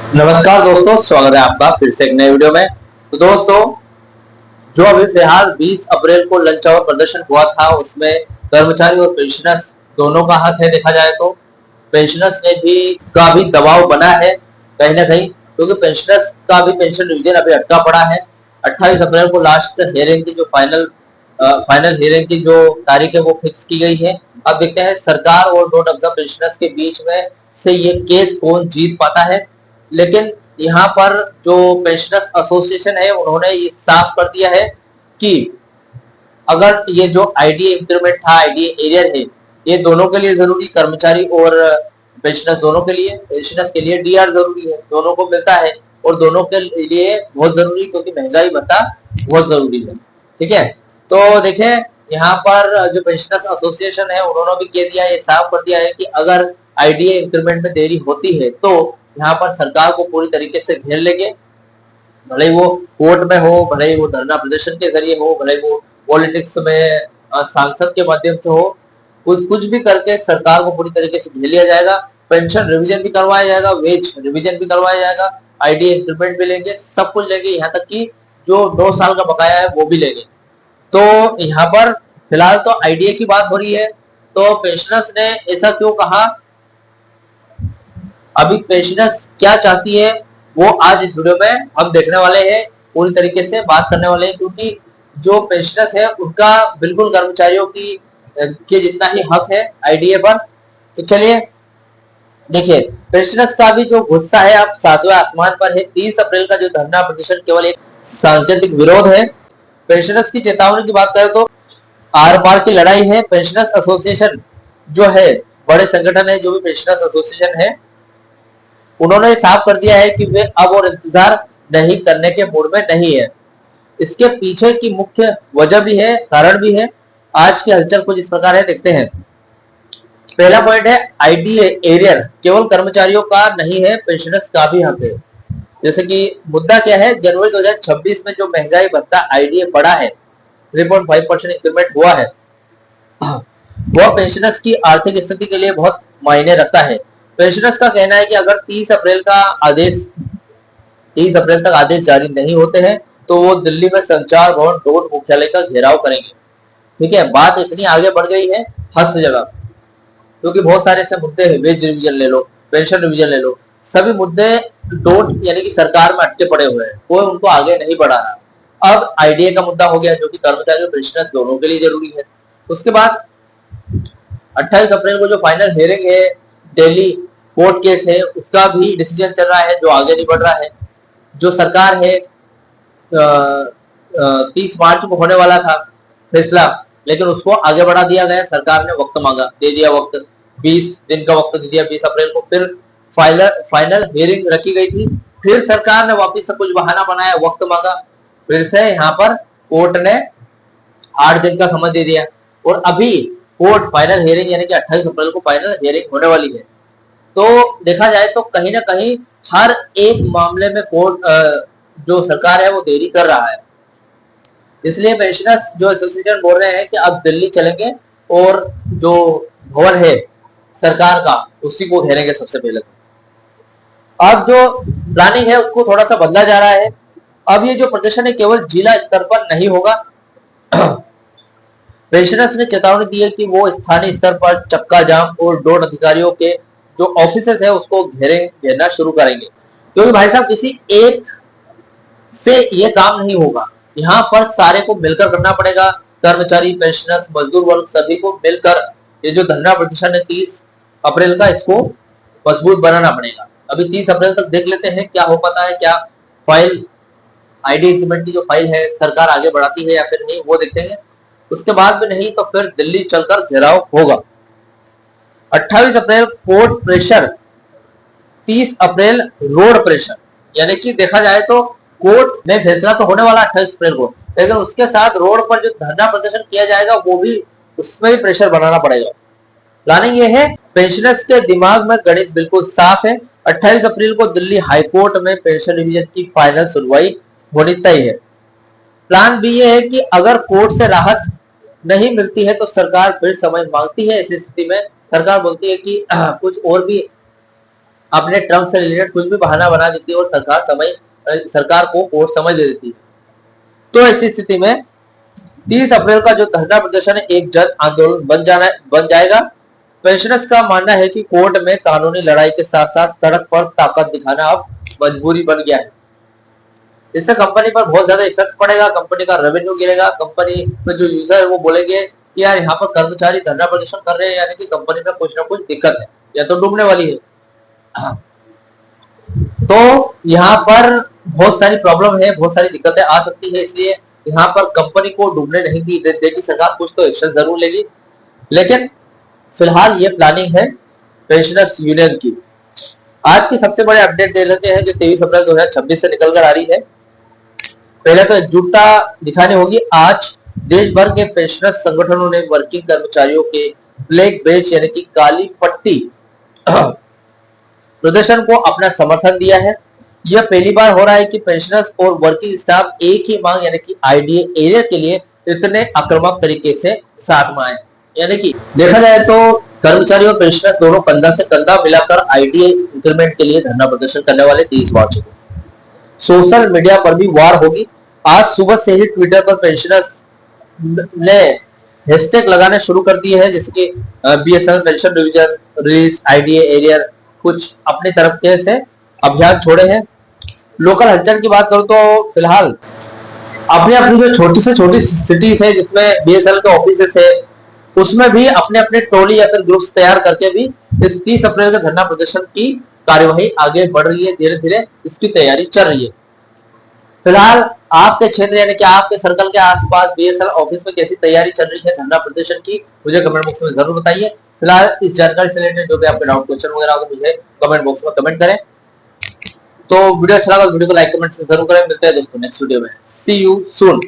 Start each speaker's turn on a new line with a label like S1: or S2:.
S1: नमस्कार दोस्तों, स्वागत है आपका फिर से एक नए वीडियो में। तो दोस्तों, जो अभी फिलहाल 20 अप्रैल को लंच आवर प्रदर्शन हुआ था, उसमें कर्मचारी और पेंशनर्स दोनों का हक है। देखा जाए तो पेंशनर्स ने भी का भी दबाव बना है कहीं ना कहीं, क्योंकि पेंशनर्स का भी पेंशन रिवीजन अभी अटका पड़ा है। 28 अप्रैल को लास्ट हियरिंग की जो फाइनल हियरिंग की जो तारीख है वो फिक्स की गई है। अब देखते हैं सरकार और नोट ऑब्जर्व पेंशनर्स के बीच में से ये केस कौन जीत पाता है। लेकिन यहाँ पर जो पेंशनर्स एसोसिएशन है उन्होंने ये साफ कर दिया है कि अगर ये जो आईडीए इंक्रीमेंट था, आईडीए एरियर है, ये दोनों के लिए जरूरी, कर्मचारी और पेंशनर्स दोनों के लिए। पेंशनर्स के लिए डीआर जरूरी है, दोनों को मिलता है, और दोनों के लिए बहुत जरूरी, क्योंकि महंगाई भत्ता बहुत जरूरी है। ठीक है, तो देखें यहाँ पर जो पेंशनर्स एसोसिएशन है उन्होंने भी कह दिया, ये साफ कर दिया है कि अगर आईडीए इंक्रीमेंट में देरी होती है तो यहाँ पर सरकार को पूरी तरीके से घेर लेंगे। भले वो कोर्ट में हो, भले वो धरना प्रदर्शन के जरिए हो, भले वो पॉलिटिक्स में सांसद के माध्यम से हो, कुछ भी करके सरकार को पूरी तरीके से घेर लिया जाएगा। पेंशन रिवीजन भी करवाया जाएगा, वेज रिवीजन भी करवाया जाएगा, आईडीए इंक्रीमेंट भी लेंगे, सब कुछ लेंगे, यहाँ तक कि जो 2 साल का बकाया है वो भी लेंगे। तो यहाँ पर फिलहाल तो आईडीए की बात हो रही है। तो पेंशनर्स ने ऐसा क्यों कहा, अभी पेंशनर्स क्या चाहती है, वो आज इस वीडियो में हम देखने वाले हैं, पूरी तरीके से बात करने वाले हैं। क्योंकि जो पेंशनर्स है उनका बिल्कुल कर्मचारियों की के जितना ही हक है आईडीए पर। तो चलिए देखिए, पेंशनर्स का भी जो गुस्सा है अब 7वें आसमान पर है। 30 अप्रैल का जो धरना प्रदर्शन केवल एक सांकेतिक विरोध है। पेंशनर्स की चेतावनी की बात करें तो आर पार की लड़ाई है। पेंशनर्स एसोसिएशन जो है, बड़े संगठन है जो भी पेंशनर्स एसोसिएशन है, उन्होंने साफ कर दिया है कि वे अब और इंतजार नहीं करने के मूड में नहीं है। इसके पीछे की मुख्य वजह भी है, कारण भी है। आज की हलचल कुछ इस प्रकार है, देखते हैं। पहला पॉइंट है आईडीए एरियर केवल कर्मचारियों का नहीं है, पेंशनर्स का भी हक है। जैसे कि मुद्दा क्या है, जनवरी 2026 में जो महंगाई भत्ता आईडीए बढ़ा है, 3.5% इंक्रीमेंट हुआ है, वह पेंशनर्स की आर्थिक स्थिति के लिए बहुत मायने रखता है। पेंशनर्स का कहना है कि अगर 30 अप्रैल तक आदेश जारी नहीं होते हैं तो वो दिल्ली में संचार भवन रोड मुख्यालय का घेराव करेंगे। ठीक है, बात इतनी आगे बढ़ गई है हद से ज्यादा, क्योंकि बहुत सारे ऐसे मुद्दे हैं, वेज रिवीजन ले लो, पेंशन रिवीजन ले लो, सभी मुद्दे डोट यानी कि सरकार में अटके पड़े हुए हैं, कोई उनको आगे नहीं बढ़ा रहा। अब आईडीए का मुद्दा हो गया, जो कि कर्मचारी और पेंशनर दोनों के लिए जरूरी है। उसके बाद 28 अप्रैल को जो फाइनल हियरिंग है, दिल्ली कोर्ट केस है, उसका भी डिसीजन चल रहा है, जो आगे नहीं बढ़ रहा है। जो सरकार है 30 मार्च को होने वाला था फैसला, लेकिन उसको आगे बढ़ा दिया गया। सरकार ने वक्त मांगा, दे दिया वक्त, 20 दिन का वक्त दे दिया 20 अप्रैल को। फिर फाइनल हियरिंग रखी गई थी, फिर सरकार ने वापिस से कुछ बहाना बनाया, वक्त मांगा, फिर से यहाँ पर कोर्ट ने 8 दिन का समय दे दिया। और अभी कोर्ट फाइनल हियरिंग यानी कि 28 अप्रैल को फाइनल हियरिंग होने वाली है। तो देखा जाए तो कहीं ना कहीं हर एक मामले में कोर्ट जो सरकार है वो देरी कर रहा है। इसलिए पेंशनर्स जो एसोसिएशन बोल रहे हैं कि अब दिल्ली चलेंगे और जो भवन है सरकार का उसी को घेरेंगे सबसे पहले। अब जो प्लानिंग है उसको थोड़ा सा बदला जा रहा है। अब ये जो प्रदर्शन है केवल जिला स्तर पर नहीं होगा। पेंशनर्स ने चेतावनी दी है कि वो स्थानीय स्तर पर चक्का जाम और डोर अधिकारियों के जो ऑफिसर्स है उसको घेरना शुरू करेंगे। क्योंकि भाई साहब किसी एक से ये काम नहीं होगा, यहाँ पर सारे को मिलकर करना पड़ेगा। कर्मचारी, पेंशनर्स, मजदूर वर्ग सभी को मिलकर ये जो धरना प्रदर्शन है 30 अप्रैल का, इसको मजबूत बनाना पड़ेगा। अभी 30 अप्रैल तक देख लेते हैं क्या हो पाता है, क्या फाइल आईडी इंक्रीमेंट की जो फाइल है सरकार आगे बढ़ाती है या फिर नहीं, वो देखेंगे। उसके बाद भी नहीं तो फिर दिल्ली चलकर घेराव होगा। 28 अप्रैल कोर्ट प्रेशर, 30 अप्रैल रोड प्रेशर। यानी कि देखा जाए तो कोर्ट में फैसला तो होने वाला 28 अप्रैल को, लेकिन उसके साथ रोड पर जो धरना प्रदर्शन किया जाएगा वो भी, उसमें भी प्रेशर बनाना पड़ेगा। प्लानिंग ये है, पेंशनर्स के दिमाग में गणित बिल्कुल साफ है। 28 अप्रैल को दिल्ली हाईकोर्ट में पेंशन रिवीजन की फाइनल सुनवाई होनी तय है। प्लान भी ये है कि अगर कोर्ट से राहत नहीं मिलती है तो सरकार फिर समय मांगती है। ऐसी स्थिति में सरकार बोलती है कि कुछ और भी अपने ट्रम्प से रिलेटेड कुछ भी बहाना बना देती है और सरकार को कोर्ट समझ दे देती है। तो ऐसी स्थिति में 30 अप्रैल का जो धरना प्रदर्शन है एक जन आंदोलन बन जाएगा। पेंशनर्स का मानना है कि कोर्ट में कानूनी लड़ाई के साथ साथ सड़क पर ताकत दिखाना अब मजबूरी बन गया है। इससे कंपनी पर बहुत ज्यादा इफेक्ट पड़ेगा, कंपनी का रेवेन्यू गिरेगा, कंपनी में जो यूजर है वो बोलेंगे कि यार यहाँ पर कर्मचारी धरना प्रदर्शन कर रहे हैं, यानी कि कंपनी में कुछ ना कुछ दिक्कत है या तो डूबने वाली है। तो यहाँ पर बहुत सारी प्रॉब्लम है, बहुत सारी दिक्कतें आ सकती है, इसलिए यहाँ पर कंपनी को डूबने नहीं देगी सरकार, कुछ तो एक्शन जरूर लेगी। लेकिन फिलहाल ये प्लानिंग है पेंशनर्स यूनियन की। आज की सबसे बड़े अपडेट दे लेते हैं जो 23 अप्रैल 2026 से निकल कर आ रही है। पहले तो एकजुटता दिखानी होगी। आज देश भर के पेंशनर्स संगठनों ने वर्किंग कर्मचारियों के ब्लैक बेच यानी कि काली पट्टी प्रदर्शन को अपना समर्थन दिया है। यह पहली बार हो रहा है कि पेंशनर्स और वर्किंग स्टाफ एक ही मांग यानी कि आईडीए एरिया के लिए इतने आक्रामक तरीके से साथ में आए। यानी कि देखा जाए तो कर्मचारी और पेंशनर्स दोनों कंधा से कंधा मिलाकर आईडीए इंक्रीमेंट के लिए धरना प्रदर्शन करने वाले 30 मार्च को। सोशल मीडिया पर भी वार होगी। आज सुबह से ही ट्विटर पर पेंशनर्स ने हैशटैग लगाने शुरू कर दिए हैं, जैसे कि BSNL pension division release IDA arrear कुछ अपनी तरफ के से अभियान छोड़े हैं। लोकल हलचल की बात करूं तो फिलहाल अपनी अपनी जो छोटी से छोटी सिटीज है जिसमें बीएसएनएल के ऑफिसेस है उसमें भी अपने अपने टोली या फिर ग्रुप्स तैयार करके भी इस 30 अप्रैल के धरना प्रदर्शन की कार्यवाही आगे बढ़ रही है। धीरे धीरे इसकी तैयारी चल रही है। फिलहाल आपके क्षेत्र यानी कि आपके सर्कल के आसपास बीएसएनएल ऑफिस में कैसी तैयारी चल रही है धरना प्रदर्शन की, मुझे कमेंट बॉक्स में जरूर बताइए। फिलहाल इस जानकारी से रिलेटेड जो भी आपके डाउट क्वेश्चन वगैरह हो मुझे कमेंट बॉक्स में कमेंट करें। तो वीडियो अच्छा लगा तो वीडियो को लाइक कमेंट से जरूर करें। मिलते हैं दोस्तों नेक्स्ट वीडियो में। सी यू सून।